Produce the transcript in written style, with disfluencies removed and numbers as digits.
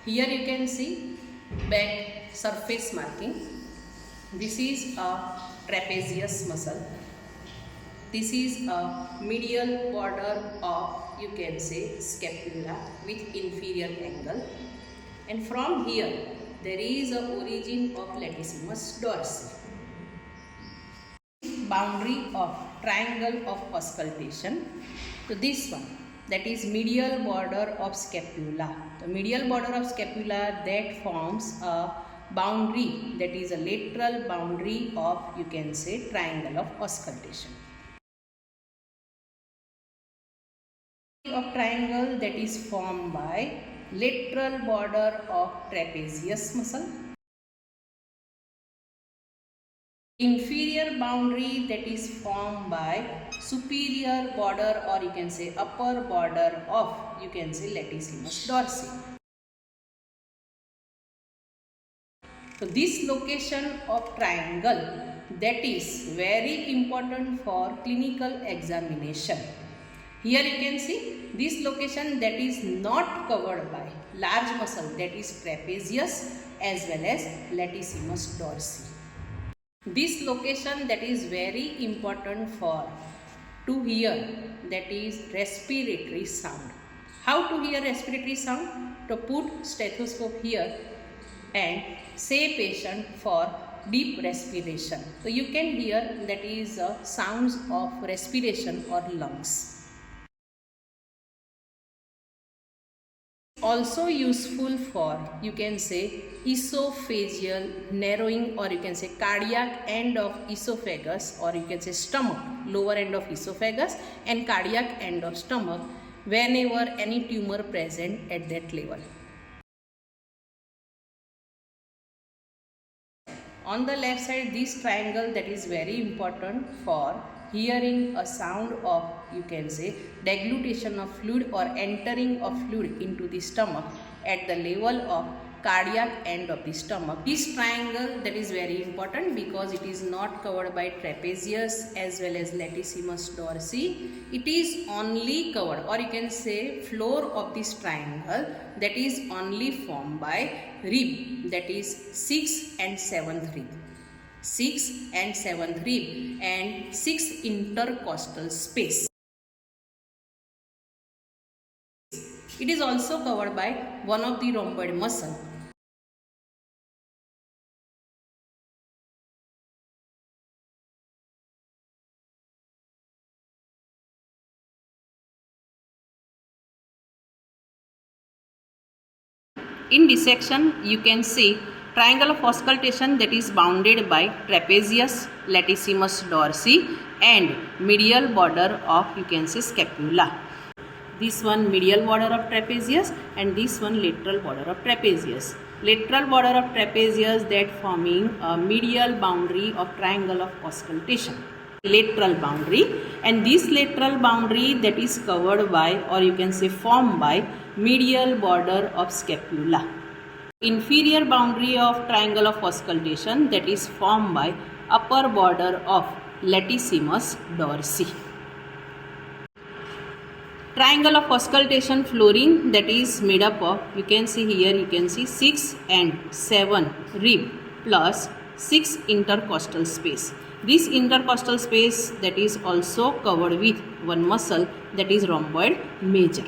Here you can see back surface marking. This is a trapezius muscle. This is a medial border of, you can say, scapula with inferior angle. And from here there is a origin of latissimus dorsi. Boundary of triangle of auscultation. So this one, that is medial border of scapula. The medial border of scapula that forms a boundary, that is a lateral boundary of, you can say, triangle of auscultation. Of triangle that is formed by lateral border of trapezius muscle. Inferior boundary that is formed by superior border, or you can say upper border of, you can say, latissimus dorsi. So this location of triangle, that is very important for clinical examination. Here you can see this location that is not covered by large muscle, that is trapezius as well as latissimus dorsi. This location that is very important for to hear, that is respiratory sound. How to hear respiratory sound? To put stethoscope here and say patient for deep respiration. So you can hear, that is sounds of respiration or lungs. Also useful for, you can say, esophageal narrowing, or you can say cardiac end of esophagus, or you can say stomach, lower end of esophagus and cardiac end of stomach, whenever any tumor present at that level. On the left side, this triangle that is very important for hearing a sound of, you can say, deglutition of fluid or entering of fluid into the stomach at the level of cardiac end of the stomach. This triangle that is very important because it is not covered by trapezius as well as latissimus dorsi. It is only covered, or you can say floor of this triangle that is only formed by rib, that is 6th and 7th rib. 6th and 7th rib and 6 intercostal space. It is also covered by one of the rhomboid muscle. In dissection, you can see triangle of auscultation that is bounded by trapezius, latissimus dorsi and medial border of, you can say, scapula. This one medial border of trapezius and this one lateral border of trapezius. Lateral border of trapezius that forming a medial boundary of triangle of auscultation. Lateral boundary, and this lateral boundary that is covered by, or you can say formed by, medial border of scapula. Inferior boundary of triangle of auscultation that is formed by upper border of latissimus dorsi. Triangle of auscultation flooring that is made up of, you can see here, you can see 6 and 7 rib plus 6 intercostal space. This intercostal space that is also covered with one muscle, that is rhomboid major.